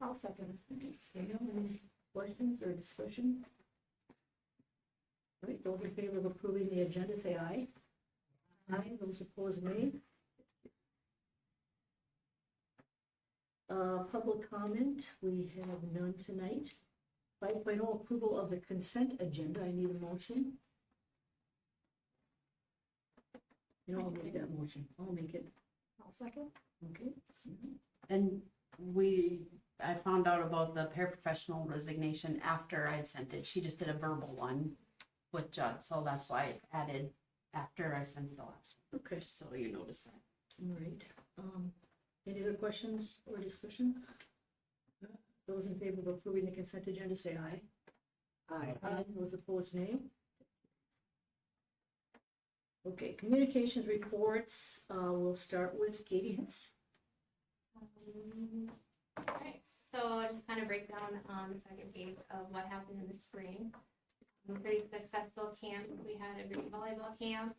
I'll second. Daniel, any questions or discussion? All right, those in favor of approving the agenda, say aye. Aye. Those opposed, nay. Public comment, we have none tonight. 5.0 approval of the consent agenda, I need a motion. You know, I'll make that motion, I'll make it, I'll second. okay? And I found out about the paraprofessional resignation after I sent it. She just did a verbal one with Judd, so that's why it's added after I sent the last one. Okay, So you notice that. all right. Any other questions or discussion? Those in favor of approving the consent agenda, say aye. Aye. Aye. Those opposed, nay. Okay, communications reports, we'll start with Katie Hess. Alright, so just kind of break down the second page of what happened in the spring. Pretty successful camps. We had a great volleyball camp.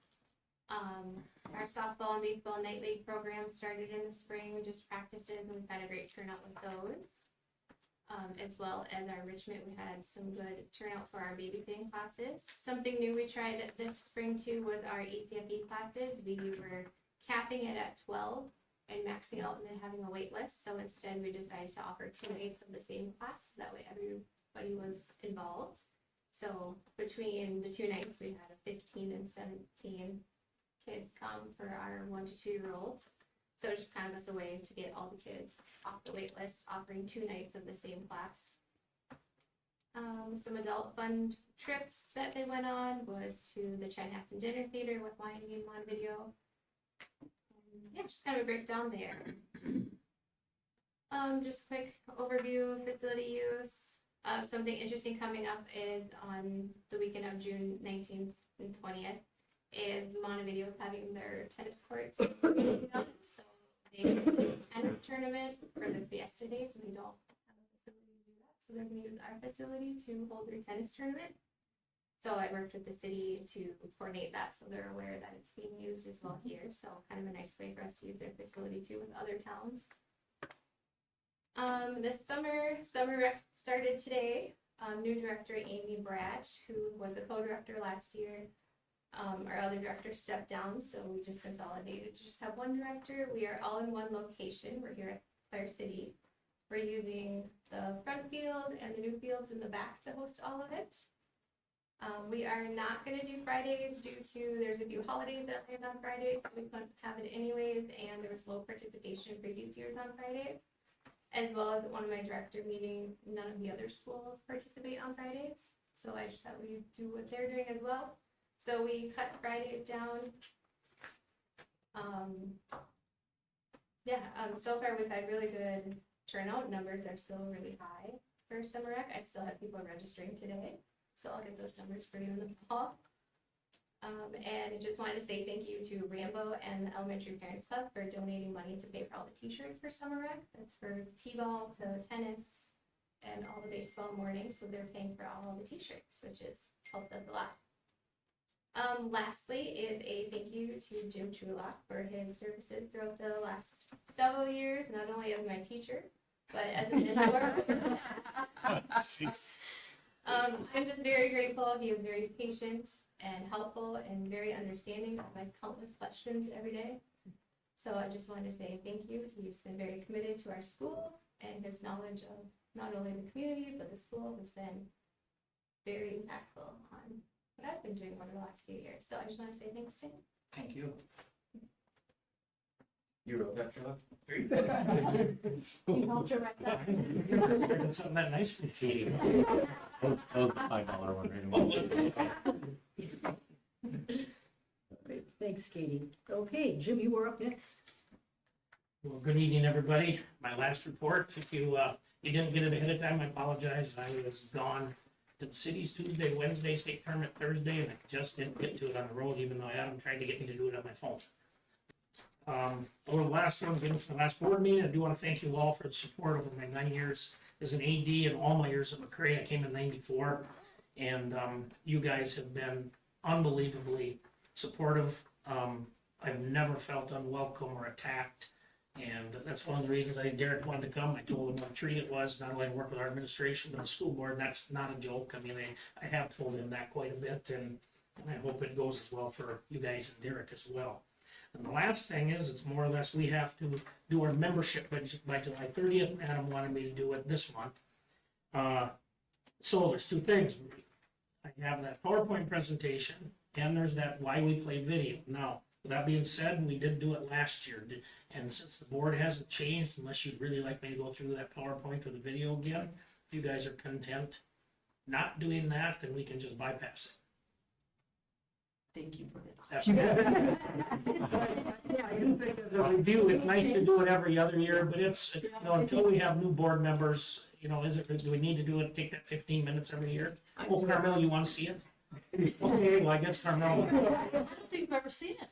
Our softball and baseball night league program started in the spring, just practices, and we've had a great turnout with those. As well as our Richmond, we had some good turnout for our babysitting classes. Something new we tried this spring too was our ECFE classes. We were capping it at 12 and maxing out and then having a wait list. So instead we decided to offer 2 nights of the same class. That way everybody was involved. So between the 2 nights, we had a 15 and 17 kids come for our 1 to 2 year olds. So it's just kind of as a way to get all the kids off the wait list, offering 2 nights of the same class. Some adult fun trips that they went on was to the Chanhassen Dinner Theater with Wyoming on video. Yeah, just kind of a breakdown there. Just quick overview of facility use. Something interesting coming up is on the weekend of June 19th and 20th is Montevideo is having their tennis courts. So they have a tennis tournament for their Fiesta Days, and they don't have a facility to do that. So they're going to use our facility to hold their tennis tournament. So I worked with the city to coordinate that so they're aware that it's being used as well here. So kind of a nice way for us to use their facility too with other towns. This summer rec started today. New director Amy Bratch, who was a co-director last year. Our other director stepped down, so we just consolidated to just have one director. We are all in one location. We're here at Clare City. We're using the front field and the new fields in the back to host all of it. We are not going to do Fridays due to there's a few holidays that land on Fridays, so we couldn't have it anyways, and there was low participation previous years on Fridays. As well as at one of my director meetings, none of the other schools participate on Fridays, so I just thought we'd do what they're doing as well. So we cut Fridays down. So far we've had really good turnout. Numbers are still really high for summer rec. I still have people registering today, so I'll get those numbers for you in the fall. And I just wanted to say thank you to Rambo and the Elementary Parents Club for donating money to pay for all the t-shirts for summer rec. That's for t-ball to tennis and all the baseball mornings, so they're paying for all the t-shirts, which has helped us a lot. Lastly is a thank you to Jim Trulock for his services throughout the last several years, not only as my teacher, but as a mentor. I'm just very grateful. He is very patient and helpful and very understanding of my countless questions every day. So I just wanted to say thank you. He's been very committed to our school, and his knowledge of not only the community, but the school has been very impactful on what I've been doing over the last few years. So I just want to say thanks to him. Thank you. You wrote that, Chuck? You helped her write that. Did something that nice for you. That was the $5 one right away. Great, thanks, Katie. Okay, Jim, you were up next. Well, good evening, everybody. My last report, if you didn't get it ahead of time, I apologize. I was gone to the cities Tuesday, Wednesday, state tournament Thursday, and I just didn't get to it on the road, even though Adam tried to get me to do it on my phone. Over the last one, getting to the last board meeting, I do want to thank you all for the support over my 9 years as an AD and all my years at McCray. I came in '94, and you guys have been unbelievably supportive. I've never felt unwelcome or attacked And that's one of the reasons I think Derek wanted to come. I told him what a treat it was, not only to work with our administration, but the school board, and that's not a joke. I mean, I have told him that quite a bit, and I hope it goes as well for you guys and Derek as well. And the last thing is, it's more or less, we have to do our membership by July 30th, and Adam wanted me to do it this month. So there's two things. I have that PowerPoint presentation, and there's that why we play video. Now, with that being said, we did do it last year, and since the board hasn't changed, unless you'd really like me to go through that PowerPoint or the video again, if you guys are content not doing that, then we can just bypass Thank you for it. that. Yeah, I do think as a review, it's nice to do it every other year, but it's, you know, until we have new board members, you know, do we need to do it, take that 15 minutes every year? Oh, Carmel, you want to see it? Okay, well, I guess Carmel, I don't think I've ever seen it.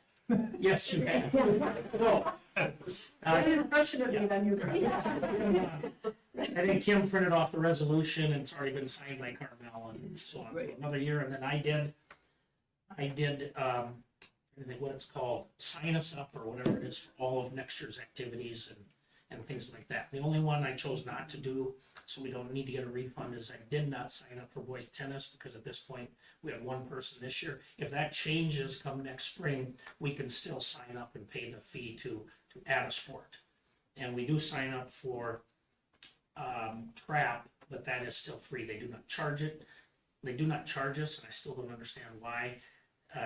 yes, you have. So, What impression of me then you I think Kim printed off the resolution and it's already been signed by Carmel and so on for another year. And then I did, I think what it's called, sign us up or whatever it is for all of next year's activities and things like that. The only one I chose not to do, so we don't need to get a refund, is I did not sign up for boys tennis because at this point we had one person this year. If that changes come next spring, we can still sign up and pay the fee to add a sport. And we do sign up for trap, but that is still free. They do not charge it. They do not charge us, and I still don't understand why.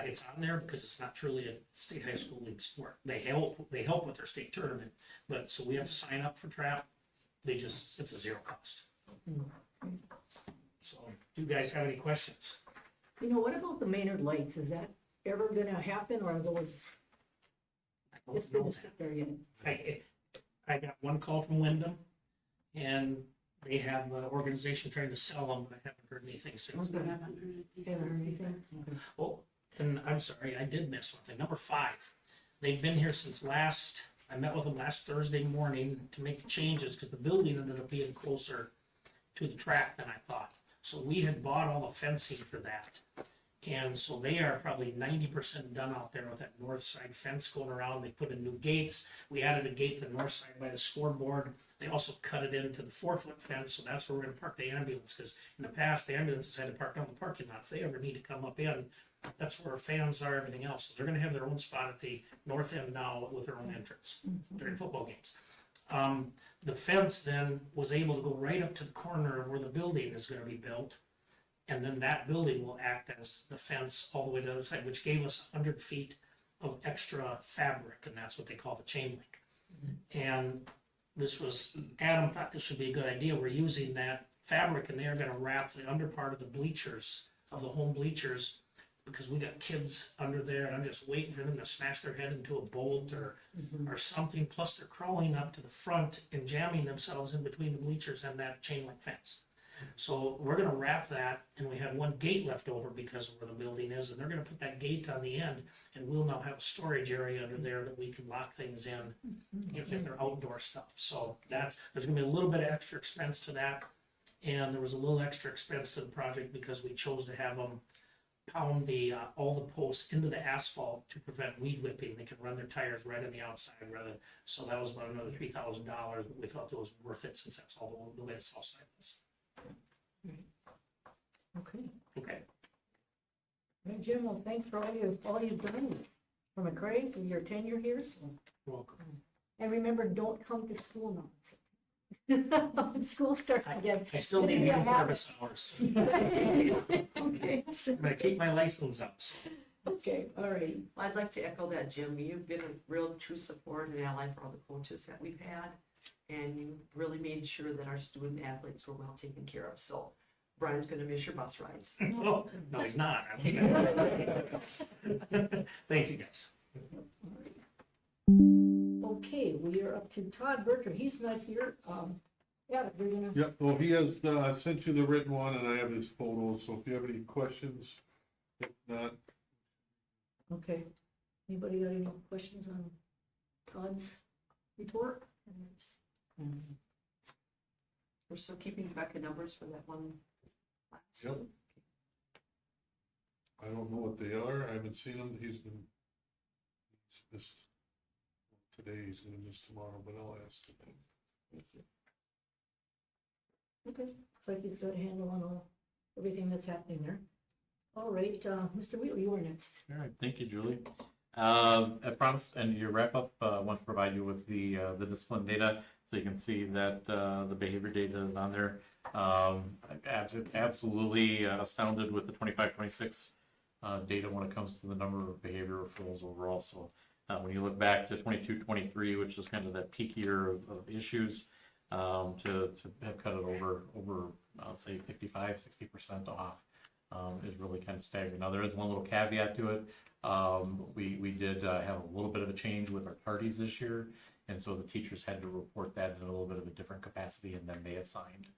It's on there because it's not truly a state high school league sport. They help with their state tournament, but so we have to sign up for trap. It's a zero cost. So, do you guys have any questions? You know, what about the Maynard lights? Is that ever gonna happen, or are those I don't just know gonna that. sit there yet? I got one call from Wyndham, and they have an organization trying to sell them, but I haven't heard anything since I then. haven't heard anything Haven't heard since either. anything? Oh, and I'm sorry, I did miss one thing. Number 5, they've been here since I met with them last Thursday morning to make changes because the building ended up being closer to the track than I thought. So we had bought all the fencing for that. And so they are probably 90% done out there with that north side fence going around. They put in new gates. We added a gate to the north side by the scoreboard. They also cut it into the 4-foot fence, so that's where we're gonna park the ambulance, because in the past, the ambulances had to park down the parking lot. If they ever need to come up in, that's where fans are, everything else. So they're gonna have their own spot at the north end now with their own entrance during football games. The fence then was able to go right up to the corner of where the building is gonna be built. And then that building will act as the fence all the way to the other side, which gave us 100 feet of extra fabric, and that's what they call the chain link. And Adam thought this would be a good idea. We're using that fabric, and they are gonna wrap the under part of the bleachers, of the home bleachers, because we got kids under there, and I'm just waiting for them to smash their head into a bolt or something. Plus, they're crawling up to the front and jamming themselves in between the bleachers and that chain link fence. So we're gonna wrap that, and we have one gate left over because of where the building is, and they're gonna put that gate on the end, and we'll now have a storage area under there that we can lock things in if they're outdoor stuff. So there's gonna be a little bit of extra expense to that, and there was a little extra expense to the project because we chose to have them pound all the posts into the asphalt to prevent weed whipping. They can run their tires right on the outside so that was about another $3,000, but we felt it was worth it since that's all the way the south side is. Okay. Okay. Hey, Jim, well, thanks for all you've done from Craig and your tenure here, so. Welcome. And remember, don't come to school now. School starts again. I still need Yeah. to service hours. Okay, I'm gonna keep my license up. So. okay, all right. Well, I'd like to echo that, Jim. You've been a real true support and ally for all the coaches that we've had. And you really made sure that our student athletes were well taken care of. So Brian's gonna miss your bus rides. Oh, no, he's not. Thank you, guys. Okay, we are up to Todd Berger. He's not here. Yeah, we're gonna, Yep, well, he has, sent you the written one, and I have his photos, so if you have any questions, if not, okay. Anybody got any questions on Todd's report? We're still keeping track of numbers for that one. Yep. I don't know what they are, I haven't seen him, he's just today, he's gonna miss tomorrow, but I'll ask him. Okay, looks like he's got a handle on everything that's happening there. All right, Mr. Wheeler, you are next. All right, thank you, Julie. As promised, and your wrap up, I want to provide you with the discipline data, so you can see that the behavior data is on there. Absolutely astounded with the 25-26 data when it comes to the number of behavior referrals overall. So when you look back to 22-23, which is kind of that peak year of issues, to have cut it over I'd say 55-60% off is really kind of staggering. Now there is one little caveat to it. We did have a little bit of a change with our tardies this year, and so the teachers had to report that in a little bit of a different capacity, and then they assigned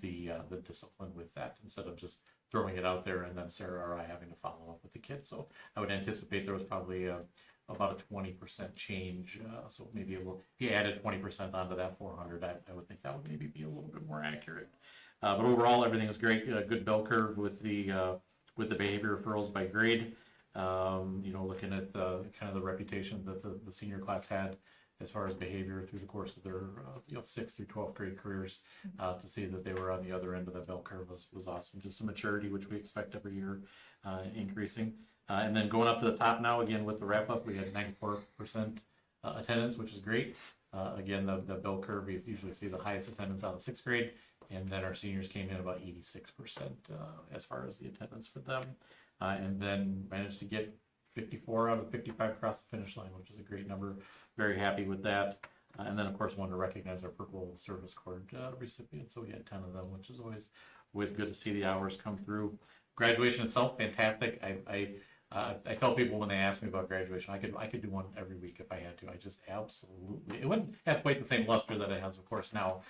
the discipline with that instead of just throwing it out there and then Sarah or I having to follow up with the kids. So I would anticipate there was probably about a 20% change. So maybe if you added 20% onto that 400, I would think that would maybe be a little bit more accurate. But overall, everything was great. Good bell curve with the behavior referrals by grade. Looking at the kind of the reputation that the senior class had as far as behavior through the course of their 6th through 12th grade careers, to see that they were on the other end of the bell curve was awesome. Just some maturity, which we expect every year, increasing. And then going up to the top now, again, with the wrap up, we had 94% attendance, which is great. Again, the bell curve, we usually see the highest attendance out of 6th grade, and then our seniors came in about 86% as far as the attendance for them. And then managed to get 54 out of 55 across the finish line, which is a great number. Very happy with that. And then, of course, wanted to recognize our Purple Service Cord recipients. So we had 10 of them, which is always good to see the hours come through. Graduation itself, fantastic. I tell people when they ask me about graduation, I could do one every week if I had to. I just absolutely, it wouldn't have quite the same luster that it has, of course, now,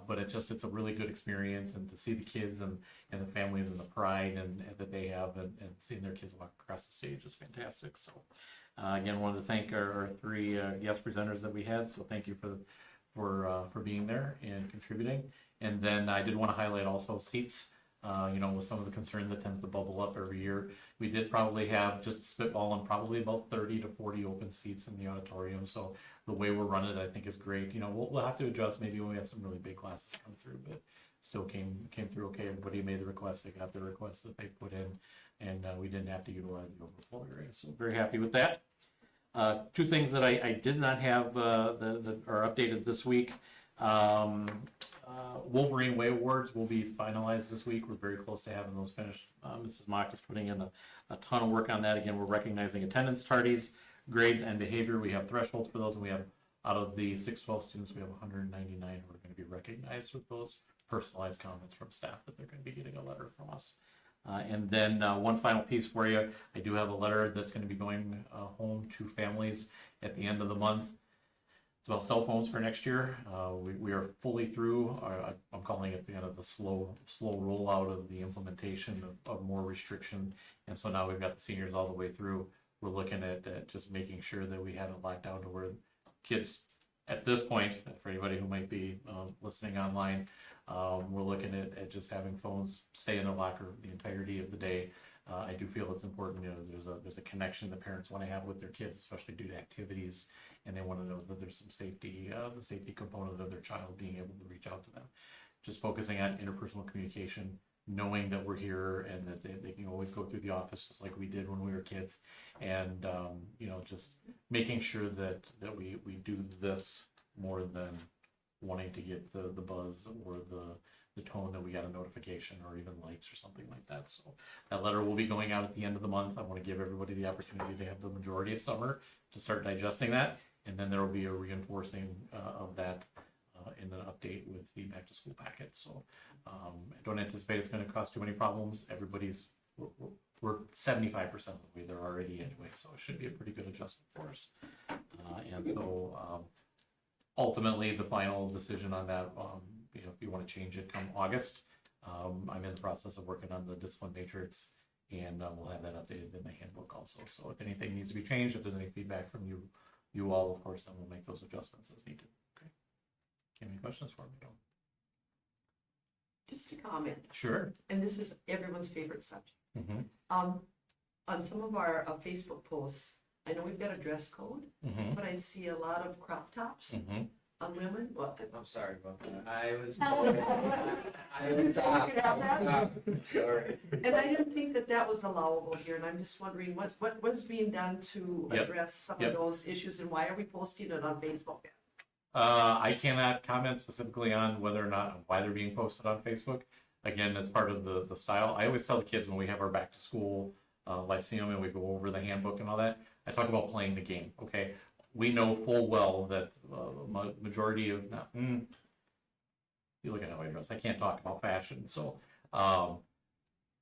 but it's a really good experience, and to see the kids and the families and the pride and that they have and seeing their kids walk across the stage is fantastic. So again, wanted to thank our 3 guest presenters that we had. So thank you for being there and contributing. And then I did want to highlight also seats. With some of the concern that tends to bubble up every year, we did probably have, just spitballing, probably about 30 to 40 open seats in the auditorium. So the way we're running it, I think, is great. We'll have to adjust maybe when we have some really big classes come through, but still came through okay. Everybody made the request, they got the request that they put in, and we didn't have to utilize the overflow area. So very happy with that. 2 things that I did not have that are updated this week. Wolverine Way Awards will be finalized this week. We're very close to having those finished. Mrs. Mock is putting in a ton of work on that. Again, we're recognizing attendance, tardies, grades, and behavior. We have thresholds for those, and we have, out of the 612 students, we have 199 who are going to be recognized with those personalized comments from staff that they're going to be getting a letter from us. And then one final piece for you. I do have a letter that's going to be going home to families at the end of the month. It's about cell phones for next year. We are fully through, I'm calling it the end of the slow rollout of the implementation of more restriction. And so now we've got the seniors all the way through. We're looking at just making sure that we have it locked down to where kids, at this point, for anybody who might be listening online, we're looking at just having phones stay in the locker the entirety of the day. I do feel it's important. There's a connection that parents want to have with their kids, especially due to activities, and they want to know that there's some safety, the safety component of their child being able to reach out to them. Just focusing on interpersonal communication, knowing that we're here and that they can always go through the office just like we did when we were kids, and just making sure that we do this more than wanting to get the buzz or the tone that we got a notification or even lights or something like that. So that letter will be going out at the end of the month. I want to give everybody the opportunity to have the majority of summer to start digesting that, and then there will be a reinforcing of that in an update with the back to school packet. So I don't anticipate it's going to cause too many problems. We're 75% of the way there already anyway, so it should be a pretty good adjustment for us. And so ultimately the final decision on that, if you want to change it come August, I'm in the process of working on the discipline matrix, and we'll have that updated in the handbook also. So if anything needs to be changed, if there's any feedback from you all, of course, then we'll make those adjustments as needed. Okay. Any questions for me? Just a comment, Sure. and this is everyone's favorite subject. Mm-hmm. On some of our Facebook posts, I know we've got a dress code, Mhm, but I see a lot of crop tops mhm. on women. Well, I'm sorry about that. I was. You could have that. Sorry. And I didn't think that that was allowable here, and I'm just wondering what's being done to Yep. address some Yep. of those issues, and why are we posting it on Facebook? I cannot comment specifically on whether or not, why they're being posted on Facebook. Again, that's part of the style. I always tell the kids when we have our back to school lyceum and we go over the handbook and all that, I talk about playing the game, okay? We know full well that majority of, you look at how I dress, I can't talk about fashion, so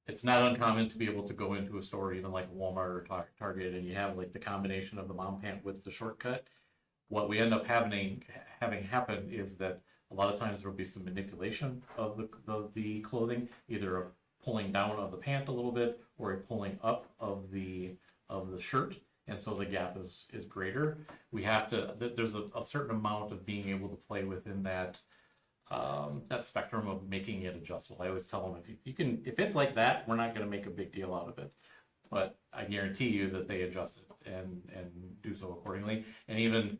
it's not uncommon to be able to go into a store, even like Walmart or Target, and you have like the combination of the mom pant with the shortcut. What we end up having happen is that a lot of times there will be some manipulation of the clothing, either a pulling down of the pant a little bit or a pulling up of the shirt, and so the gap is greater. We have to, there's a certain amount of being able to play within that spectrum of making it adjustable. I always tell them, if it's like that, we're not going to make a big deal out of it. But I guarantee you that they adjust it and do so accordingly. And even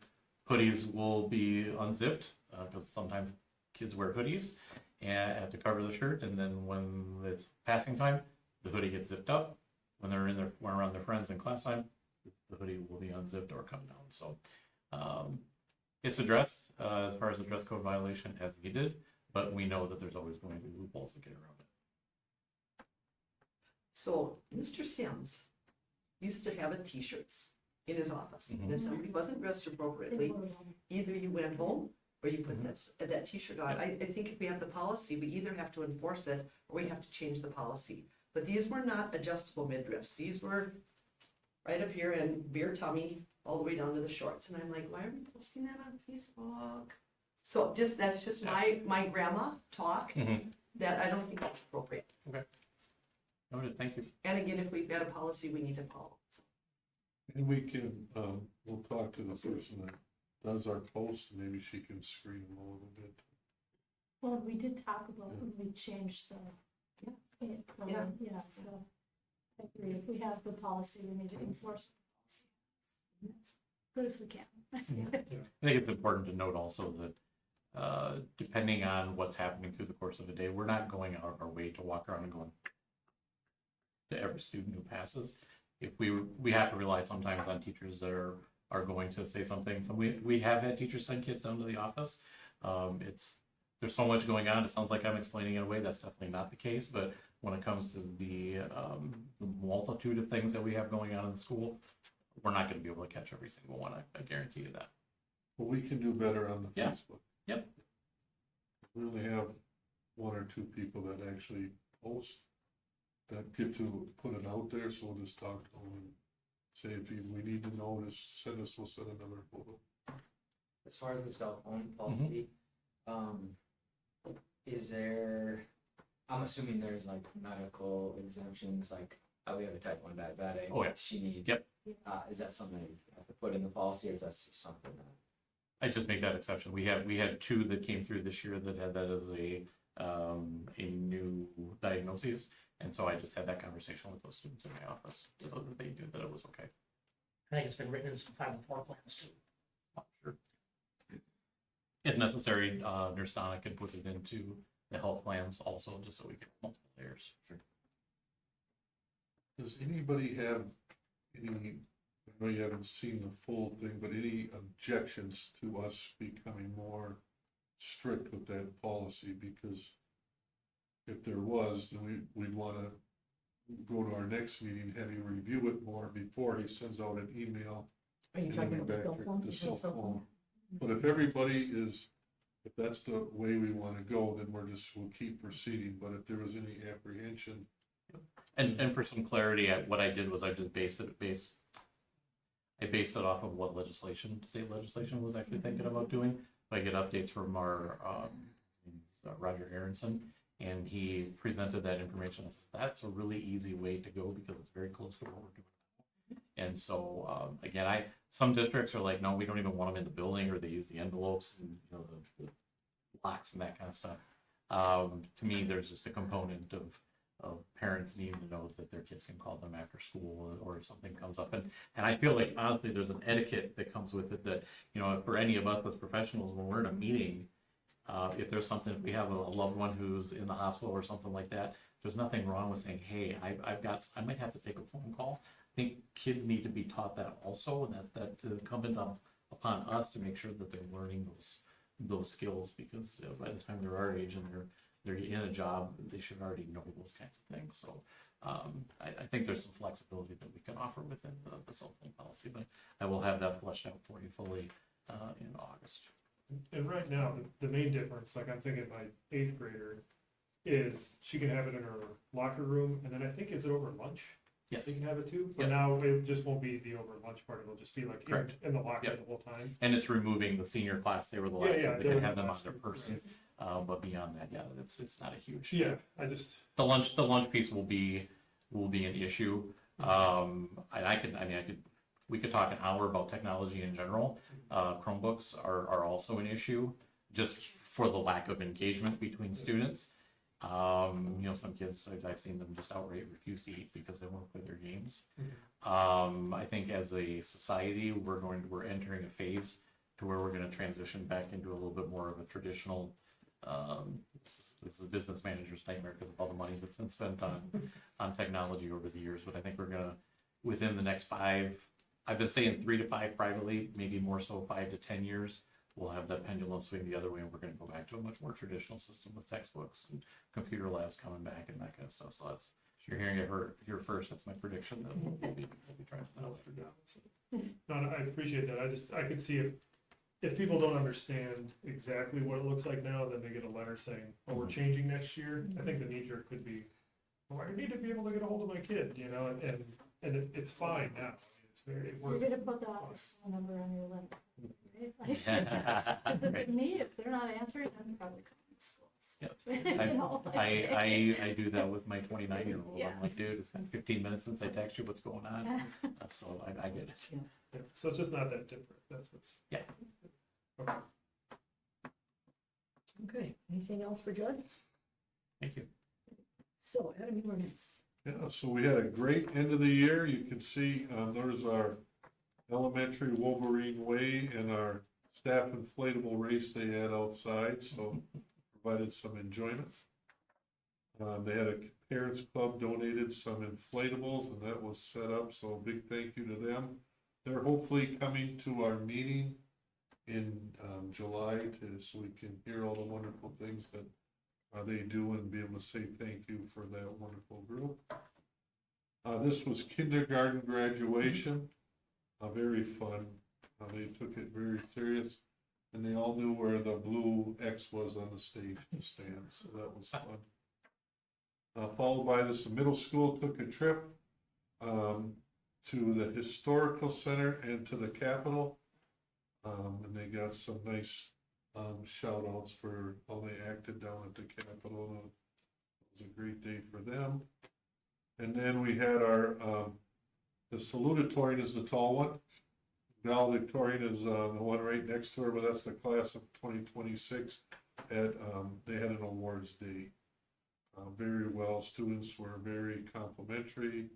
hoodies will be unzipped because sometimes kids wear hoodies and have to cover the shirt. And then when it's passing time, the hoodie gets zipped up. When they're around their friends in class time, the hoodie will be unzipped or come down. So it's addressed as far as the dress code violation as needed, but we know that there's always going to be loopholes to get around it. So Mr. Sims used to have a t-shirts in his office, and if somebody wasn't dressed appropriately, either you went home or you put that t-shirt on. I think if we have the policy, we either have to enforce it or we have to change the policy. But these were not adjustable midriffs. These were right up here and beer tummy all the way down to the shorts. And I'm like, why are we posting that on Facebook? So that's just my grandma talk, that I don't think that's appropriate. Noted, thank you. And again, if we've got a policy, we need to follow. So, And we can, we'll talk to the person that does our post, maybe she can screen them a little bit. Well, we did talk about when we changed the. Yeah. Yeah, so I agree, if we have the policy, we need to enforce the policy. As good as we can. I think it's important to note also that depending on what's happening through the course of a day, we're not going out of our way to walk around and going to every student who passes. If we have to rely sometimes on teachers that are going to say something. So we have had teachers send kids down to the office. There's so much going on. It sounds like I'm explaining it away. That's definitely not the case. But when it comes to the multitude of things that we have going on in the school, we're not going to be able to catch every single one. I guarantee you that. But we can do better on the Yeah. Facebook. Yep. We only have one or two people that actually post, that get to put it out there, so we'll just talk to them and say, if we need to know, just we'll send another photo. As far as the cell phone policy, is there, I'm assuming there's like medical exemptions, like we have a type 1 diabetic. Oh, yeah. She needs. Yep. Is that something that you have to put in the policy, or is that just something that? I just make that exception. We had two that came through this year that had that as a new diagnosis, and so I just had that conversation with those students in my office so that they knew that it was okay. I think it's been written in some 504 plans too. Sure. If necessary, Nurse Donna can put it into the health plans also, just so we get multiple layers. Sure. Does anybody have any, I know you haven't seen the full thing, but any objections to us becoming more strict with that policy? Because if there was, then we'd want to go to our next meeting, have you review it more before he sends out an email. Are you and talking then about the cell back phone? the cell phone. But if everybody is, if that's the way we want to go, then we'll keep proceeding. But if there was any apprehension. And for some clarity, what I did was I just based it off of what state legislation was actually thinking about doing. I get updates from our Roger Aronson, and he presented that information. I said, that's a really easy way to go because it's very close to what we're doing. And so, again, some districts are like, no, we don't even want them in the building, or they use the envelopes and the locks and that kind of stuff. To me, there's just a component parents needing to know that their kids can call them after school or if something comes up. And I feel like honestly, there's an etiquette that comes with it that, you know, for any of us as professionals, when we're in a meeting, if there's something, if we have a loved one who's in the hospital or something like that, there's nothing wrong with saying, hey, I might have to take a phone call. I think kids need to be taught that also, and that's incumbent upon us to make sure that they're learning those skills, because by the time they're our age and they're in a job, they should already know those kinds of things. So I think there's some flexibility that we can offer within the cell phone policy, but I will have that fleshed out for you fully in August. And right now, the main difference, like I'm thinking my 8th grader, is she can have it in her locker room, and then I think, is it over lunch? Yes. She can have it too, but Yep. now it just won't be the over lunch part, it'll just be like Correct. in the locker Yep. the whole time. And it's removing the senior class. They were the last, Yeah, they they're can the have them on last their group, person. But beyond that, yeah, it's not a huge. Yeah, I just, The lunch piece will be an issue. We could talk an hour about technology in general. Chromebooks are also an issue, just for the lack of engagement between students. You know, some kids, I've seen them just outright refuse to eat because they won't play their games. I think as a society, we're entering a phase to where we're gonna transition back into a little bit more of a traditional, this is a business manager's nightmare because of all the money that's been spent on technology over the years, but I think we're gonna, within the next 5, I've been saying 3 to 5 privately, maybe more so 5 to 10 years, we'll have that pendulum swing the other way, and we're gonna go back to a much more traditional system with textbooks and computer labs coming back and that kind of stuff. So that's, you're hearing it here first. That's my prediction that we'll be trying to do. no, I appreciate that, I could see if people don't understand exactly what it looks like now, then they get a letter saying, oh, we're changing next year. I think the knee jerk could be, well, I need to be able to get a hold of my kid, you know, and it's fine now. It's very, it You're works. gonna put the office phone number on your letter, right? Yeah. Because if me, if they're not answering, I'm probably calling schools. Yep. You know, like- I do that with my 29-year-old. Yeah. I'm like, dude, it's been 15 minutes since I text you. What's going on? So I get it. Yeah, so it's just not that different, that's what's. Yeah. Okay. Okay, anything else for Judd? Thank you. So, Adam, you were next. Yeah, so we had a great end of the year. You can see, there's our elementary Wolverine Way and our staff inflatable race they had outside, so provided some enjoyment. They had a parents club donated some inflatables, and that was set up, so a big thank you to them. They're hopefully coming to our meeting in July so we can hear all the wonderful things that they do and be able to say thank you for that wonderful group. This was kindergarten graduation, very fun. They took it very serious, and they all knew where the blue X was on the stage to stand, so that was fun. Followed by this, the middle school took a trip to the historical center and to the Capitol, and they got some nice shout outs for how they acted down at the Capitol. It was a great day for them. And then we had our, the salutatorian is the tall one. Valedictorian is the one right next to her, but that's the class of 2026. They had an awards day. Very well, students were very complimentary.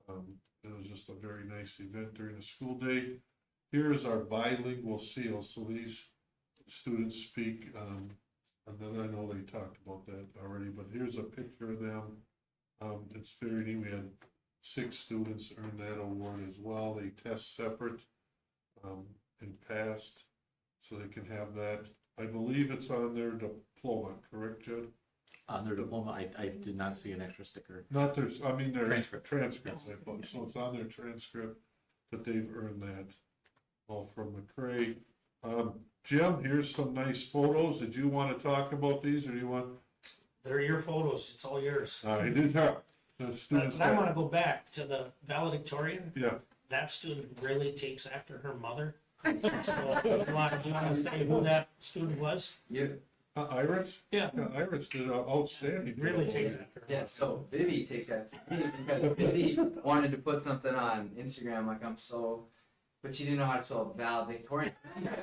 It was just a very nice event during the school day. Here is our bilingual seal, so these students speak, and then I know they talked about that already, but here's a picture of them. It's very neat. We had 6 students earn that award as well. They test separate and passed, so they can have that. I believe it's on their diploma, correct, Judd? On their diploma, I did not see an extra sticker. Not their, I mean their Transcript. transcripts, Yes. I thought. So it's on their transcript that they've earned that, all from McCray. Jim, here's some nice photos. Did you want to talk about these, or do you want? They're your photos, it's all yours. I did have the students. But I wanna go back to the valedictorian. Yeah, That student really takes after her mother. So, do you wanna say who that student was? Yeah. Iris? Yeah. Yeah, Iris did outstanding. Really takes after her. Yeah, so Vivi takes after me because Vivi wanted to put something on Instagram like I'm so, but she didn't know how to spell valedictorian.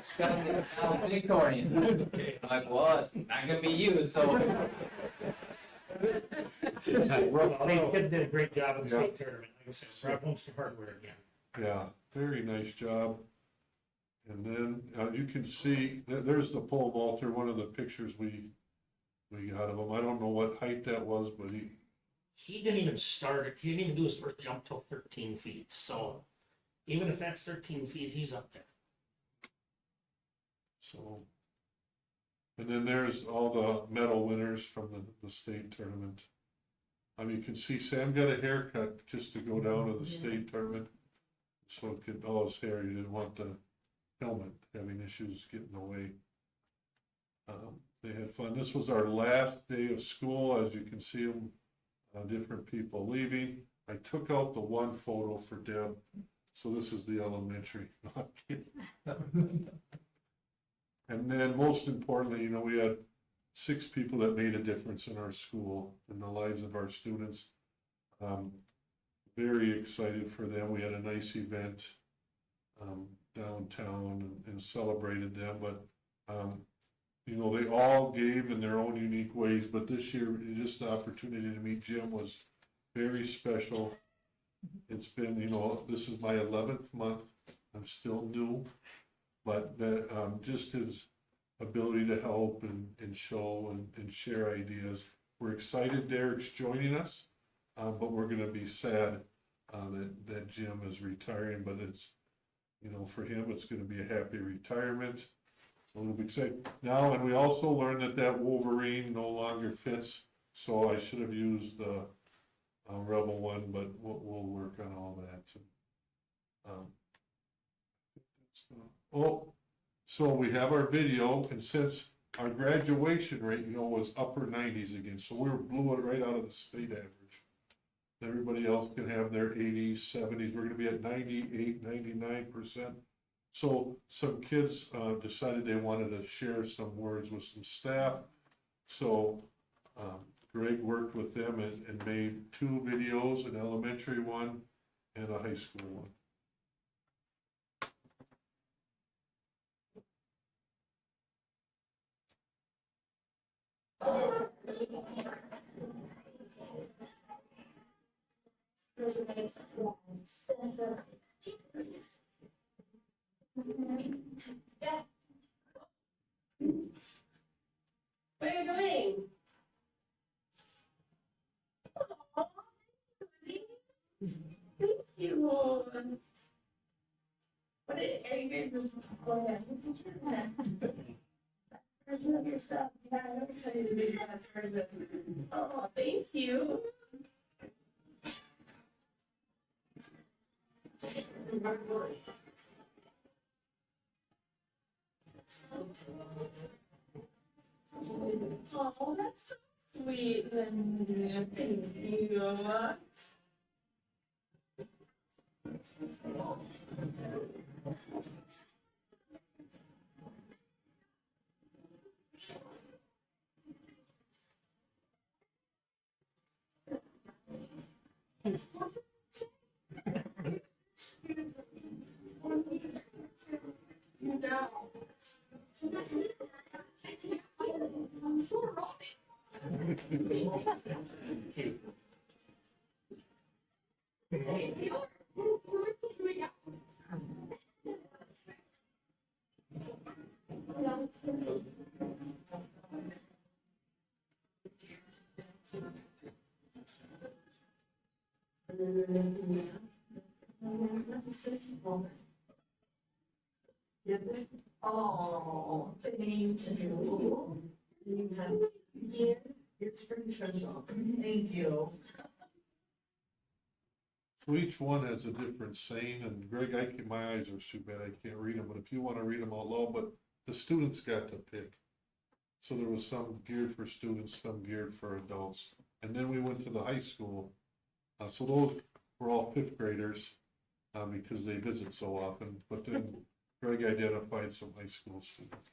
Spell it valedictorian. Okay. I'm like, well, it's not gonna be you, so. Well, these kids did a great job in the state tournament, like I said, brought home some hardware again. Yeah, very nice job. And then, you can see, there's the pole vaulter, one of the pictures we got of him. I don't know what height that was, but He didn't even start it, he didn't even do his first jump till 13 feet, so even if that's 13 feet, he's up there. so. And then there's all the medal winners from the state tournament. You can see Sam got a haircut just to go down to the state tournament. So it could, all his hair, he didn't want the helmet having issues getting away. They had fun. This was our last day of school. As you can see them, different people leaving. I took out the one photo for Deb. So this is the elementary. No, I'm kidding. And then most importantly, we had 6 people that made a difference in our school, in the lives of our students. Very excited for them. We had a nice event downtown and celebrated them, but they all gave in their own unique ways, but this year, just the opportunity to meet Jim was very special. It's been, this is my 11th month. I'm still new, but just his ability to help and show and share ideas. We're excited Derek's joining us, but we're going to be sad that Jim is retiring, but it's, for him, it's going to be a happy retirement. So we'll be excited. Now, and we also learned that Wolverine no longer fits, so I should have used the Rebel one, but we'll work on all that. So we have our video, and since our graduation rate, was upper 90s again, so we blew it right out of the state average. Everybody else can have their 80s, 70s. We're going to be at 98, 99%. So some kids decided they wanted to share some words with some staff. So Greg worked with them and made 2 videos, an elementary one and a high school one. What are you doing? Oh, thank you. What are you guys just going at? Version of yourself. Yeah, I'm excited to be that version. Oh, thank you. Oh, that's so sweet. Thank you. Oh, thank you. It's pretty special. Thank you. So each one has a different saying, and Greg, my eyes are too bad, I can't read them, but if you want to read them out loud, but the students got to pick. So there was some geared for students, some geared for adults. And then we went to the high school. So those were all 5th graders because they visit so often, but then Greg identified some high school students.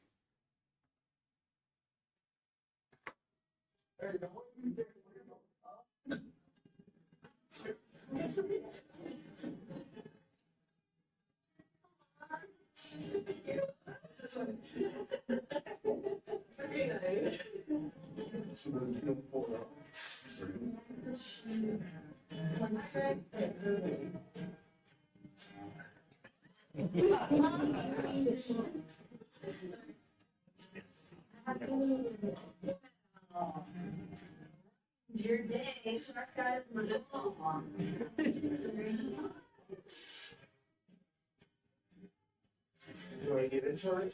Your day, sarcasm. Do I get into it?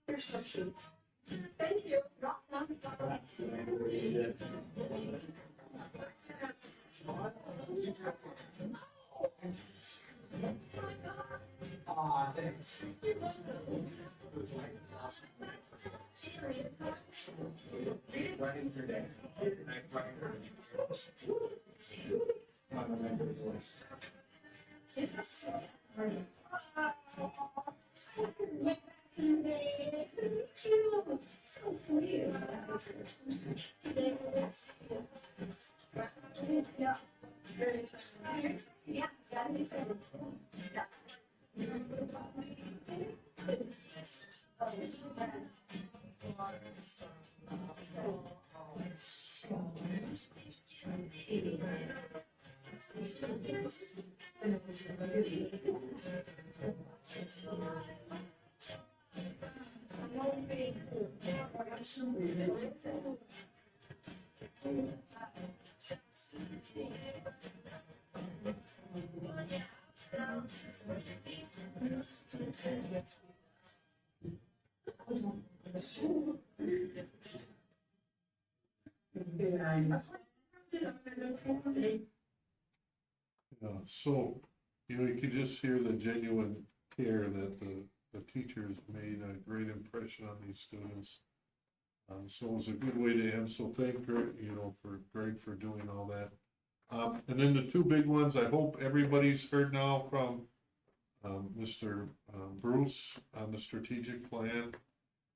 You're so sweet. Thank you. Aw, thanks. Yeah, that makes sense. So, you know, you can just hear the genuine care that the teachers made a great impression on these students. So it was a good way to end, so thank Greg, you know, for Greg for doing all that. And then the two big ones, I hope everybody's heard now from, Mr. Bruce on the strategic plan.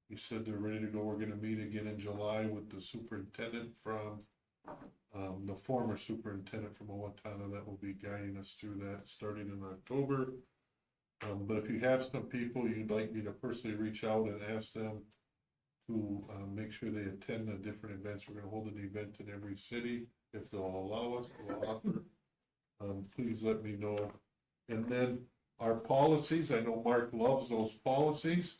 He said they're ready to go, we're gonna meet again in July with the superintendent from, the former superintendent from Owatonna that will be guiding us through that starting in October. But if you have some people you'd like me to personally reach out and ask them to make sure they attend the different events, we're gonna hold an event in every city, if they'll allow us, we'll offer. Please let me know. And then our policies, I know Mark loves those policies.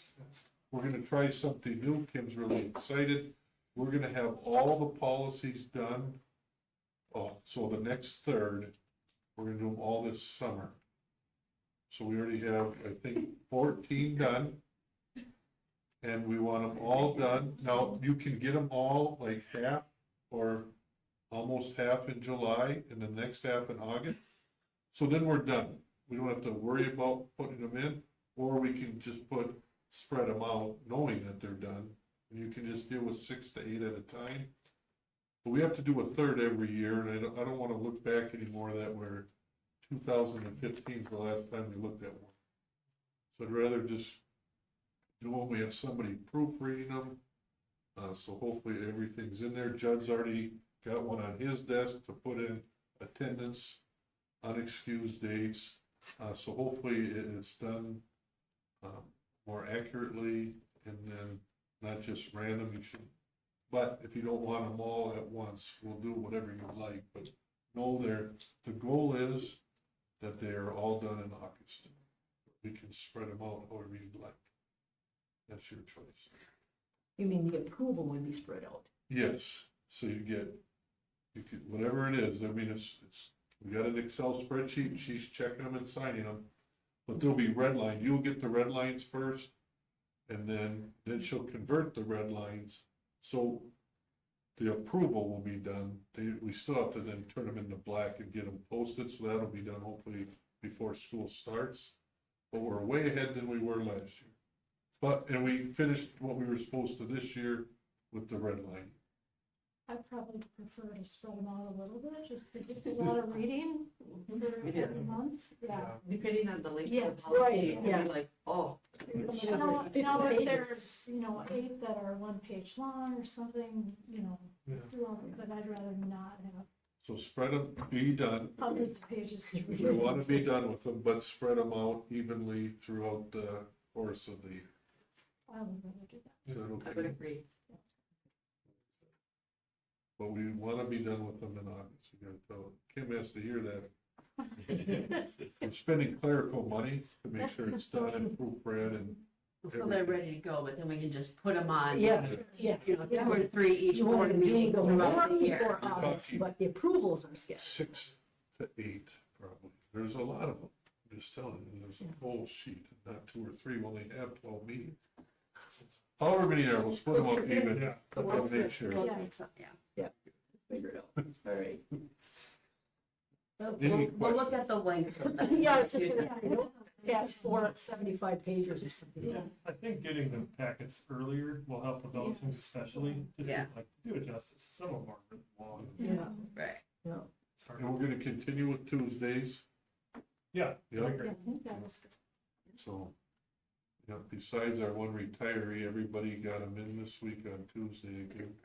We're gonna try something new, Kim's really excited. We're gonna have all the policies done. So the next third, we're gonna do them all this summer. So we already have, I think, 14 done. And we want them all done. Now, you can get them all like half or almost half in July and the next half in August. So then we're done. We don't have to worry about putting them in, or we can just spread them out knowing that they're done. And you can just deal with 6 to 8 at a time. But we have to do a third every year, and I don't want to look back anymore that we're 2015 is the last time we looked at one. So I'd rather just do when we have somebody proofreading them. So hopefully everything's in there. Judd's already got one on his desk to put in attendance, unexcused dates. So hopefully it's done more accurately and then not just random. You should, but if you don't want them all at once, we'll do whatever you like. But know the goal is that they are all done in August. We can spread them out however you'd like. That's your choice. You mean the approval would be spread out? Yes, so you could, whatever it is, I mean, we got an Excel spreadsheet, and she's checking them and signing them. But they'll be red lined, you'll get the red lines first, and then she'll convert the red lines. So the approval will be done, we still have to then turn them into black and get them posted, so that'll be done hopefully before school starts. But we're way ahead than we were last year. And we finished what we were supposed to this year with the red line. I probably prefer to spread them out a little bit, just because it's a lot of reading for Yeah. every month, yeah. Depending on the length of the Yes. policy, Right, it could yeah. be like, oh, Now, 50 if pages. there's, 8 that are 1 page long or something, Yeah. do all, but I'd rather not have So spread them, be done. hundreds of pages to read. We want to be done with them, but spread them out evenly throughout the course of the year. I would rather do that. Is that I would okay? agree. But we want to be done with them in August. You gotta tell them. Kim has to hear that. We're spending clerical money to make sure it's done and proofread and So they're ready to go, but then we can just put them on. Yes, yes. You know, 2 or 3 each You want board to do meeting the throughout work the year. before August, but the approvals are scheduled. 6 to 8 probably. There's a lot of them. I'm just telling you, there's a whole sheet, not 2 or 3. We only have 12 meetings. However many there, we'll split them up even. Yeah. But then make sure. We'll Yeah. make some- yeah. Figure it out. All right. Any We'll look at the length of that. Yeah, it's just, attach 475 pages or something. Yeah. I think getting the packets earlier will help with those things Yes. especially, just 'cause, Yeah. like, do it justice, some of them are really long. Yeah, Right. yeah. It's hard. And we're gonna continue with Tuesdays. Yeah, Yeah. I agree. Yeah, I think that was good. So, yeah, besides our one retiree, everybody got them in this week on Tuesday again.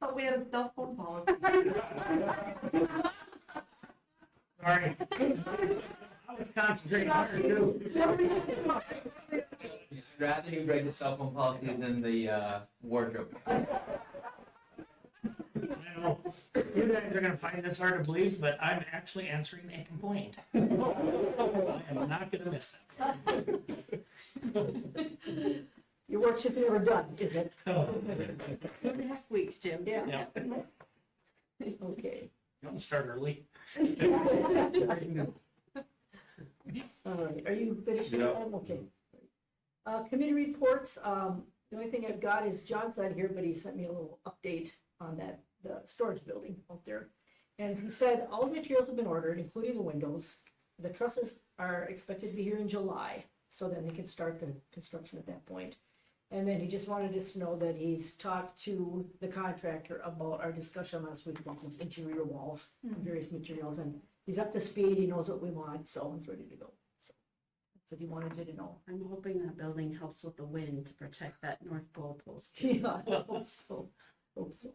But we have a cell phone policy. Sorry. I was concentrating harder too. I'd rather you break the cell phone policy than the wardrobe. I know, you guys are gonna find this hard to believe, but I'm actually answering a complaint. I am not gonna miss that. Your work's just never done, is it? Oh, 2.5 weeks, Jim. Yeah. yeah. Okay. You want to start early? All right, are you finished with Yeah. that? Okay. Committee reports, the only thing I've got is John's not here, but he sent me a little update on that, the storage building out there. And he said all the materials have been ordered, including the windows. The trusses are expected to be here in July, so then they can start the construction at that point. And then he just wanted us to know that he's talked to the contractor about our discussion last week about the interior walls, various materials, and he's up to speed, he knows what we want, so he's ready to go. So he wanted you to know. I'm hoping that building helps with the wind to protect that north pole post. Yeah, I hope so, hope so.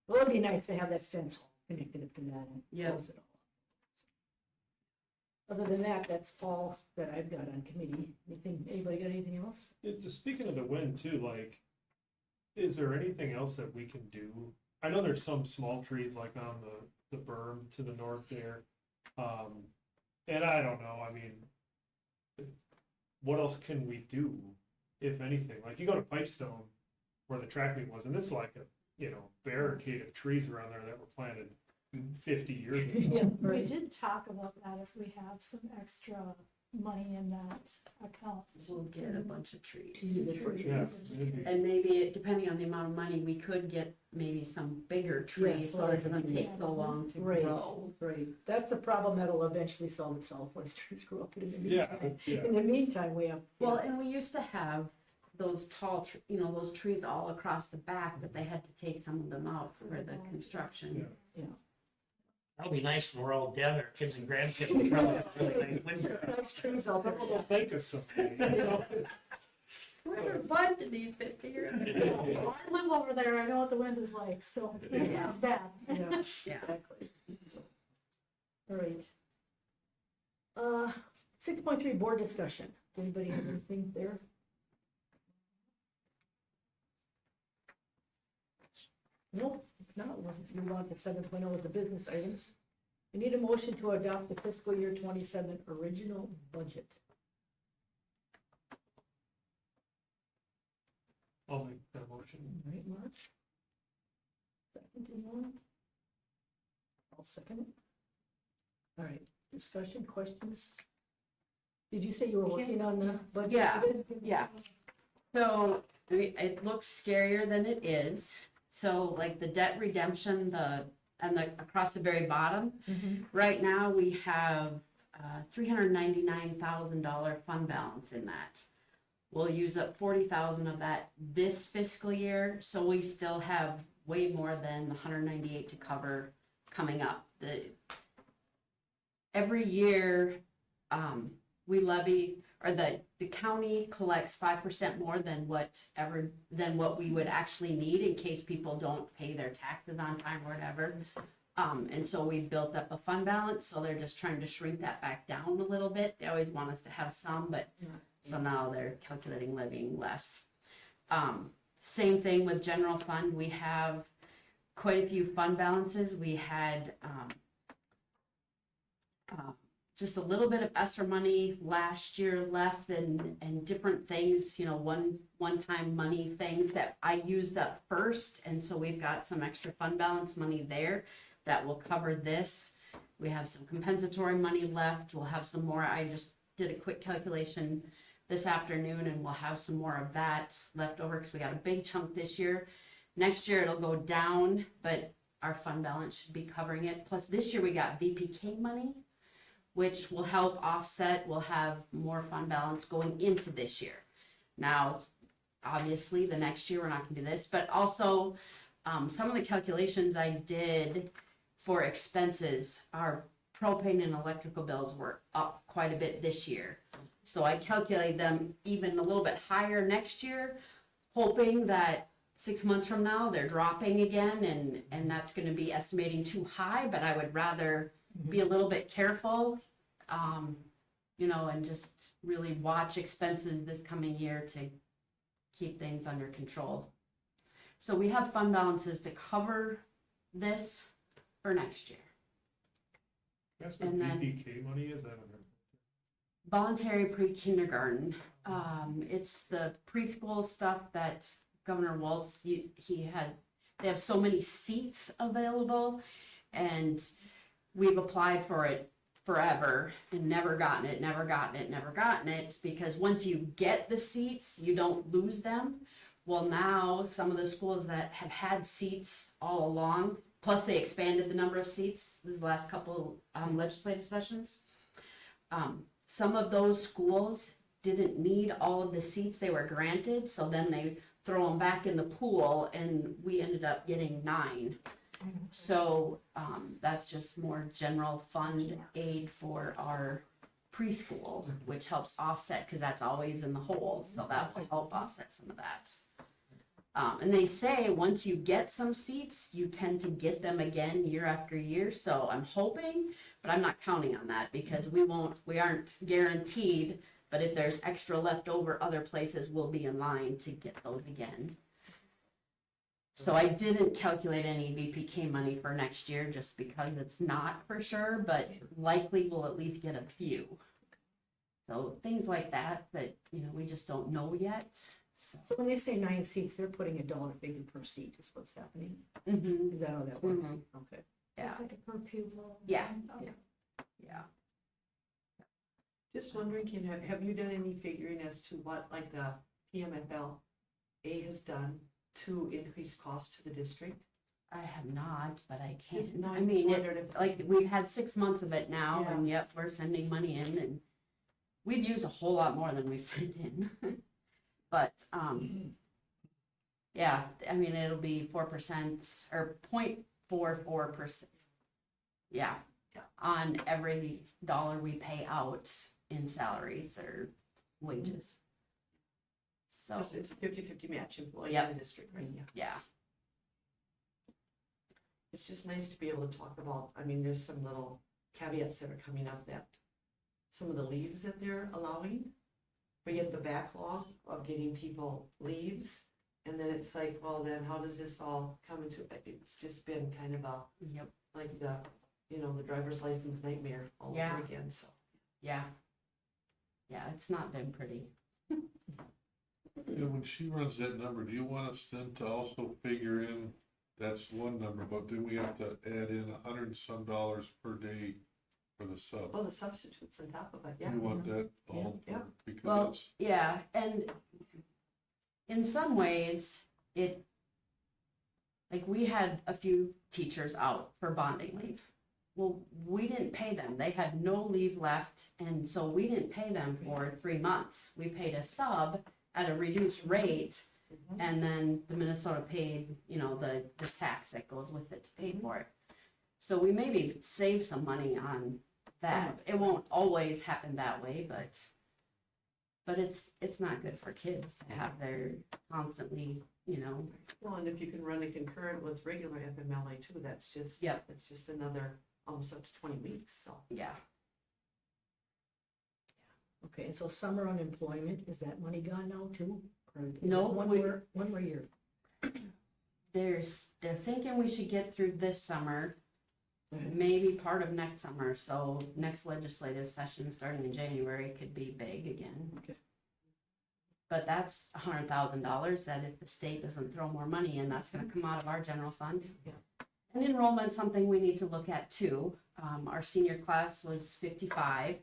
Well, it'd be nice to have that fence connected up to that and Yeah. close it all. Other than that, that's all that I've got on committee. Anything, anybody got anything else? Just speaking of the wind too, like, is there anything else that we can do? I know there's some small trees like on the berm to the north there. And I don't know, I mean, what else can we do, if anything? Like, you go to Pipestone where the track meet was, and it's like a, barricade of trees around there that were planted 50 years ago. Yeah, We right. did talk about that if we have some extra money in that account. We'll get a bunch of trees. Yeah, it'd be- And maybe, depending on the amount of money, we could get maybe some bigger trees, Yes, so it larger doesn't trees. take so long to Right, grow. right. That's a problem that'll eventually solve itself when the trees grow up. But in the Yeah, meantime, yeah. in the meantime, we have. Well, and we used to have those tall, those trees all across the back, but they had to take some of them out for the construction. That'll be nice when we're all dead, our kids and grandkids will probably have really nice winter. Nice trees out there. They'll thank us someday. Where bunch of these fit here? I live over there, I know what the wind is like, so Yeah. it's bad. Yeah, Yeah. exactly. So, all right. 6.3 board discussion. Does anybody have anything there? Nope, if not, we'll just move on to 7.0 with the business items. We need a motion to adopt the fiscal year 27 original budget. I'll make that motion. All right, Mark? Second, anyone? I'll second it. All right, discussion, questions? Did you say you were working on the budget? Yeah. Yeah. So, I mean, it looks scarier than it is. So like the debt redemption, across the very bottom, Mhm. right now we have $399,000 fund balance in that. We'll use up 40,000 of that this fiscal year, so we still have way more than the 198 to cover coming up. Every year, we levy, or the county collects 5% more than what we would actually need in case people don't pay their taxes on time or whatever. And so we built up a fund balance, so they're just trying to shrink that back down a little bit. They always want us to have some, but so now they're calculating levying less. Same thing with general fund. We have quite a few fund balances. We had just a little bit of ESSER money last year left, and different things, one-time money things that I used up first, and so we've got some extra fund balance money there that will cover this. We have some compensatory money left. We'll have some more. I just did a quick calculation this afternoon, and we'll have some more of that left over because we got a big chunk this year. Next year it'll go down, but our fund balance should be covering it. Plus this year we got VPK money, which will help offset. We'll have more fund balance going into this year. Now, obviously the next year we're not gonna do this, but also some of the calculations I did for expenses, our propane and electrical bills were up quite a bit this year. So I calculated them even a little bit higher next year, hoping that 6 months from now they're dropping again, and that's going to be estimating too high, but I would rather be a little bit careful, and just really watch expenses this coming year to keep things under control. So we have fund balances to cover this for next year. That's what And then- VPK money is, I don't know. Voluntary pre-kindergarten, it's the preschool stuff that Governor Waltz, they have so many seats available, and we've applied for it forever and never gotten it, because once you get the seats, you don't lose them. Well, now, some of the schools that have had seats all along, plus they expanded the number of seats these last couple legislative sessions, some of those schools didn't need all of the seats they were granted, so then they throw them back in the pool, and we ended up getting 9. So that's just more general fund aid for our preschool, which helps offset, because that's always in the hole, so that will help offset some of that. And they say once you get some seats, you tend to get them again year after year. So I'm hoping, but I'm not counting on that, because we aren't guaranteed. But if there's extra left over, other places will be in line to get those again. So I didn't calculate any VPK money for next year just because it's not for sure, but likely we'll at least get a few. So things like that we just don't know yet. So when they say 9 seats, they're putting a dollar figure per seat is what's happening. Mm-hmm. Is that how that works? Mhm. Okay. Yeah. It's like a per pupil. Yeah. Okay. Yeah. Just wondering, Kim, have you done any figuring as to what, like, the PMFLA has done to increase cost to the district? I have not, but I Just can't. not- I just mean, wondered if- like we've had 6 months of it now, Yeah. and yep, we're sending money in, and we've used a whole lot more than we've sent in. But yeah, I mean, it'll be 4% or 0.44%. Yeah, on every dollar we pay out in salaries or wages. So So it's a 50-50 match employee in Yep. the district, right? Yeah. yeah, It's just nice to be able to talk about, I mean, there's some little caveats that are coming up, that some of the leaves that they're allowing, but yet the backlog of getting people leaves, and then it's like, well, then how does this all come into, it's just been kind of a, yep, like the driver's license nightmare all Yeah. over again, so. yeah. Yeah, it's not been pretty. And when she runs that number, do you want us then to also figure in, that's one number, but then we have to add in $100 and some per day for the sub? Oh, the substitutes on top of it, yeah. You want that all, Yeah. because Well, that's, yeah, and in some ways, we had a few teachers out for bonding leave. Well, we didn't pay them. They had no leave left, and so we didn't pay them for 3 months. We paid a sub at a reduced rate. And then the Minnesota paid, you know, the tax that goes with it to pay for it. So we maybe save some money on that. It won't always happen that way, but it's not good for kids to have their constantly, you know. Well, and if you can run it concurrent with regular FMLA too, that's just, Yep. that's just another, almost up to 20 weeks, so. Yeah. Okay, and so summer unemployment, is that money gone now too? Or is No, this one more year? They're thinking we should get through this summer, Mhm. maybe part of next summer, so next legislative session starting in January could be big again. Okay. But that's $100,000 that if the state doesn't throw more money in, that's gonna come out of our general fund. Yeah. And enrollment's something we need to look at too. Our senior class was 55.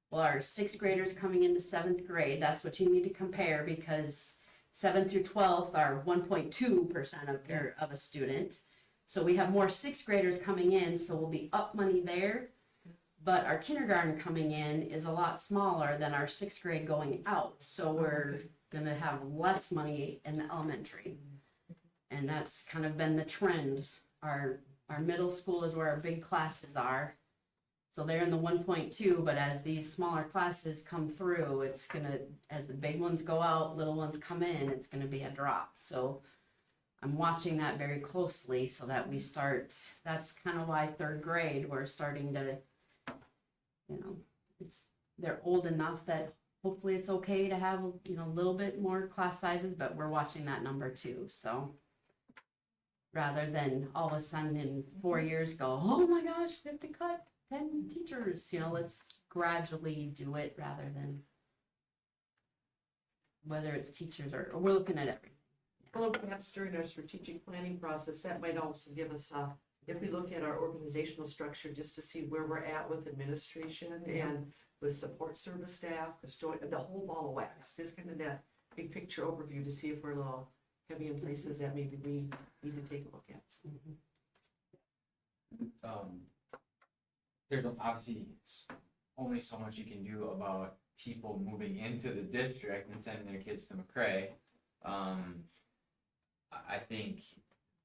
Well, our sixth graders coming into seventh grade, that's what you need to compare because 7th through 12th are 1.2% of a student. So we have more sixth graders coming in, so we'll be up money there. But our kindergarten coming in is a lot smaller than our sixth grade going out. So we're gonna have less money in the elementary. And that's kind of been the trend. Our middle school is where our big classes are. So they're in the 1.2, but as these smaller classes come through, it's gonna, as the big ones go out, little ones come in, it's gonna be a drop. So I'm watching that very closely so that we start, that's kind of why third grade, we're starting to, you know, they're old enough that hopefully it's okay to have, you know, a little bit more class sizes, but we're watching that number too, so. Rather than all of a sudden in 4 years go, oh my gosh, we have to cut 10 teachers, you know, let's gradually do it rather than whether it's teachers or we're looking at everything. Well, perhaps during our strategic planning process, that might also give us, if we look at our organizational structure, just to see where we're at with administration and with support service staff, the whole ball of wax, just kind of that big picture overview to see if we're a little heavy in places that maybe we need to take a look at. There's obviously only so much you can do about people moving into the district and sending their kids to McCray. I think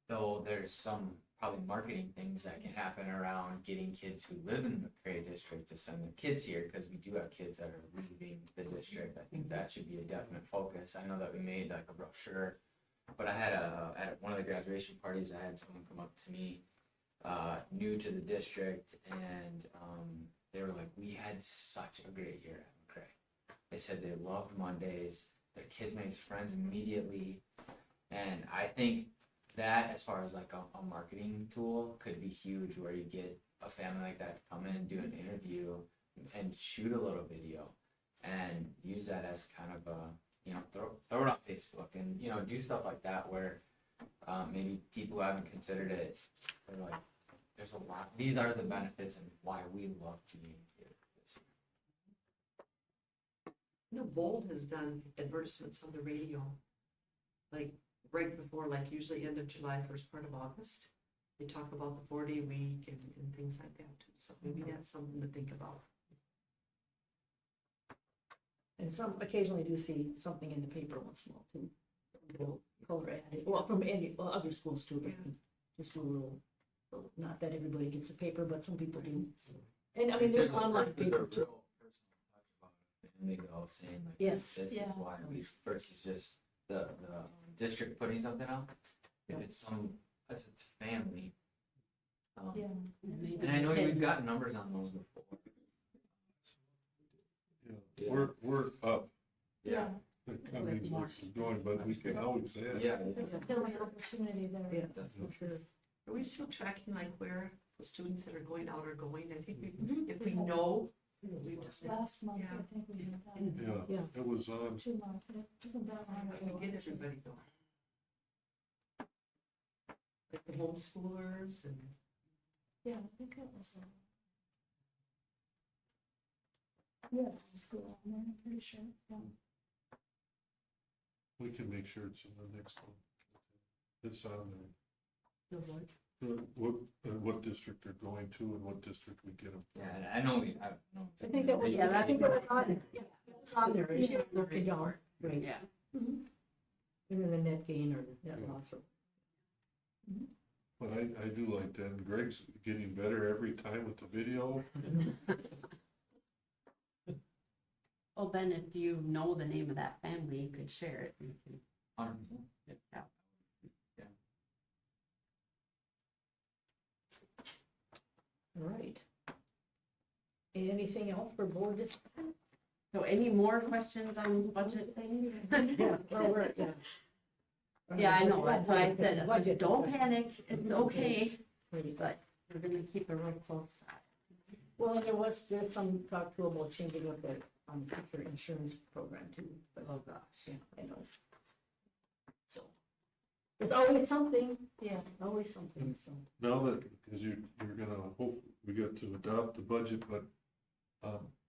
though there's some probably marketing things that can happen around getting kids who live in the McCray district to send their kids here, because we do have kids that are leaving the district. I think that should be a definite focus. I know that we made like a brochure, but I had at one of the graduation parties, I had someone come up to me new to the district, and they were like, we had such a great year at McCray. They said they loved Mondays, their kids made friends immediately, and I think that as far as like a marketing tool could be huge, where you get a family like that to come in, do an interview, and shoot a little video, and use that as kind of a, you know, throw it on Facebook, and, you know, do stuff like that where maybe people who haven't considered it, they're like, there's a lot, these are the benefits and why we love being here this year. You know, Bold has done advertisements on the radio, like right before, like usually end of July, first part of August. They talk about the 4-day week and things like that too, so maybe that's something to think about. And some occasionally do see something in the paper once in a while too. Little color added, well, from any, well, other schools too, but just a little, not that everybody gets a paper, but some people do, so. And I mean, there's online There's a paper real too. personal touch about it, and they go saying like, Yes. this is Yeah. why we, versus just the district putting something out. If it's if it's family. Yeah. And I know we've got numbers on those before. Yeah, we're up, Yeah, the company is going, but we can always add. yeah. There's still an opportunity there. Yeah, Definitely. for sure. Are we still tracking like where the students that are going out are going? I think Mhm. if we know, Last month, Yeah. I think we had that. Yeah, it was on, 2 months, it isn't that long ago. we get everybody going. Like the homeschoolers and. Yeah, I think it was. Yeah, it was a school, I'm pretty sure, yeah. we can make sure it's in the next one. It's on there. The what? What district they're going to and what district we get them. Yeah, and I know I know. I think that was, Yeah, I think that was on, yeah, it was on there, it's broken down, right? Yeah, And then the net gain or net Yeah. loss or. But I do like that, and Greg's getting better every time with the video. Oh, Ben, if you know the name of that family, you could share it. You can- 100%. Yeah. All right. Anything else for board discussion? So any more questions on budget things? Yeah, well, yeah. Yeah, I know, that's why I said, Budget don't discussion. panic, it's okay, Right. but we're gonna keep a real close eye. Well, there's some talk too about changing up the, teacher insurance program too, but, Oh, gosh. yeah, I know. So, there's always something, yeah, always something, so. Now that, because you're gonna hope, we got to adopt the budget, but,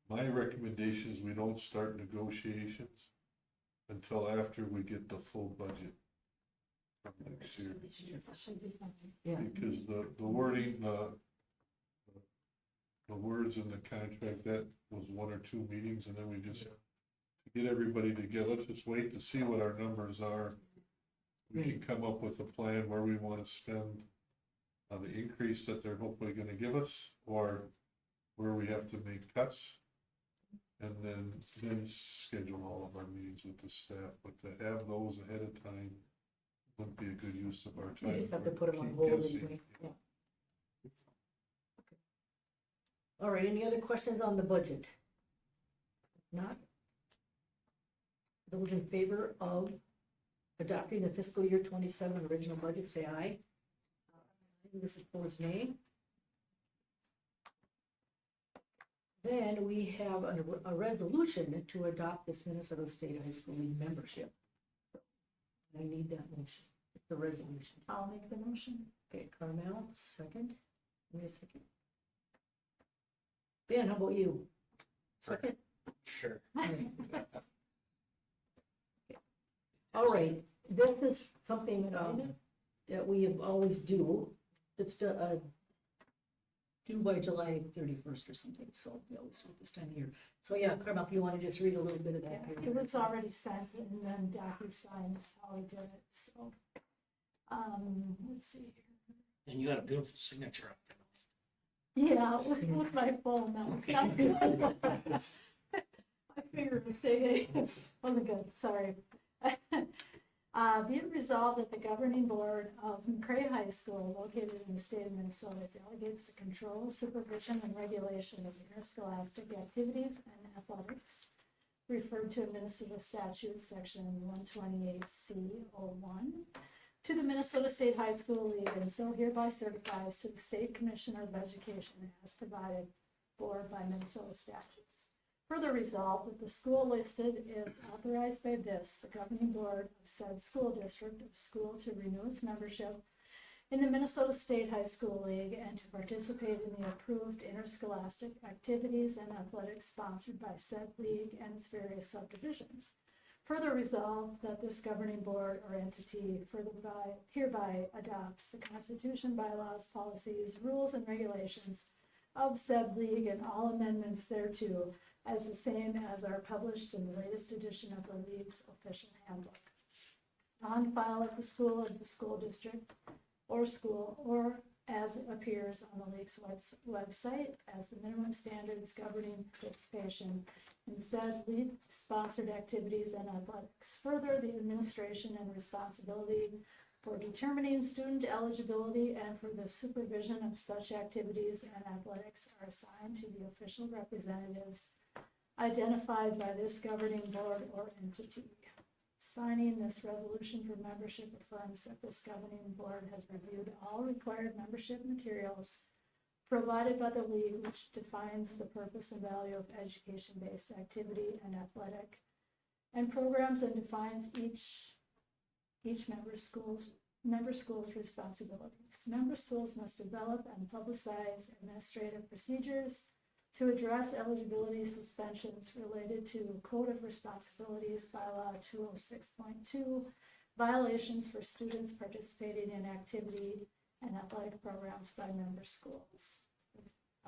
my recommendation is we don't start negotiations until after we get the full budget from next year. That should be fine. Yeah. Because the wording, the words in the contract, that was 1 or 2 meetings, and then we just, to get everybody together, let's just wait to see what our numbers are. We can come up with a plan where we want to spend the increase that they're hopefully gonna give us, or where we have to make cuts. And then schedule all of our meetings with the staff, but to have those ahead of time wouldn't be a good use of our time. You just have to put them on Keep hold guessing. anyway, yeah. All right, any other questions on the budget? Not? Those in favor of adopting the fiscal year 27 original budget, say aye. Those opposed, nay. Then we have a resolution to adopt this Minnesota State High School League membership. So I need that motion, the resolution. I'll make the motion. Okay, Carmel, second. Wait a second. Ben, how about you? Second? Sure. All right, this is something that we have always do. It's due by July 31st or something, so we always do it this time of year. So yeah, Carmel, if you want to just read a little bit of that. Yeah, it was already sent and then DocuSign is how I did it, so. Let's see here. And you had a beautiful signature up there. Yeah, it was with my phone, that was not good. My finger mistake, wasn't good, sorry. Be it resolved that the governing board of McCray High School, located in the state of Minnesota, delegates the control, supervision, and regulation of interscholastic activities and athletics, referred to in Minnesota statute section 128C01, to the Minnesota State High School League, and so hereby certifies to the State Commissioner of Education as provided for by Minnesota statutes. Further resolved that the school listed is authorized by this, the governing board of said school district of school, to renew its membership in the Minnesota State High School League and to participate in the approved interscholastic activities and athletics sponsored by said league and its various subdivisions. Further resolved that this governing board or entity hereby adopts the Constitution, bylaws, policies, rules, and regulations of said league and all amendments thereto as the same as are published in the latest edition of the league's official handbook. On file at the school of the school district or school, or as it appears on the league's website as the minimum standards governing participation in said league-sponsored activities and athletics. Further, the administration and responsibility for determining student eligibility and for the supervision of such activities and athletics are assigned to the official representatives identified by this governing board or entity. Signing this resolution for membership affirms that this governing board has reviewed all required membership materials provided by the league, which defines the purpose and value of education-based activity and athletic and programs, and defines each member school's responsibilities. Member schools must develop and publicize administrative procedures to address eligibility suspensions related to Code of Responsibilities Bylaw 206.2, violations for students participating in activity and athletic programs by member schools.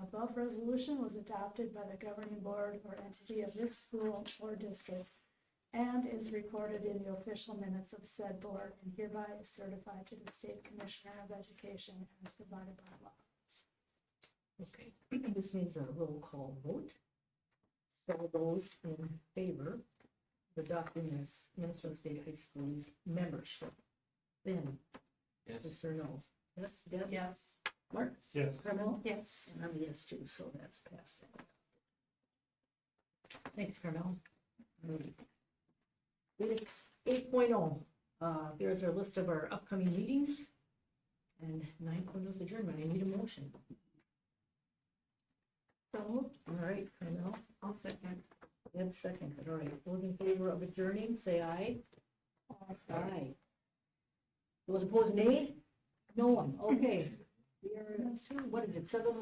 Above resolution was adopted by the governing board or entity of this school or district and is recorded in the official minutes of said board and hereby is certified to the State Commissioner of Education as provided by law. Okay, this needs a roll call vote. So those in favor of adopting this Minnesota State High School membership, Ben, Yes. yes or no? Yes, Deb? Yes. Mark? Yes. Carmel? Yes. And I'm a yes too, so that's passed. Thanks, Carmel. It's 8.0, there's our list of our upcoming meetings. And 9.0 is adjournment, I need a motion. So, all right, Carmel, I'll second. Ed second, all right, those in favor of adjourning, say aye. Aye. Those opposed, nay? No one, okay. We are, what is it, 7?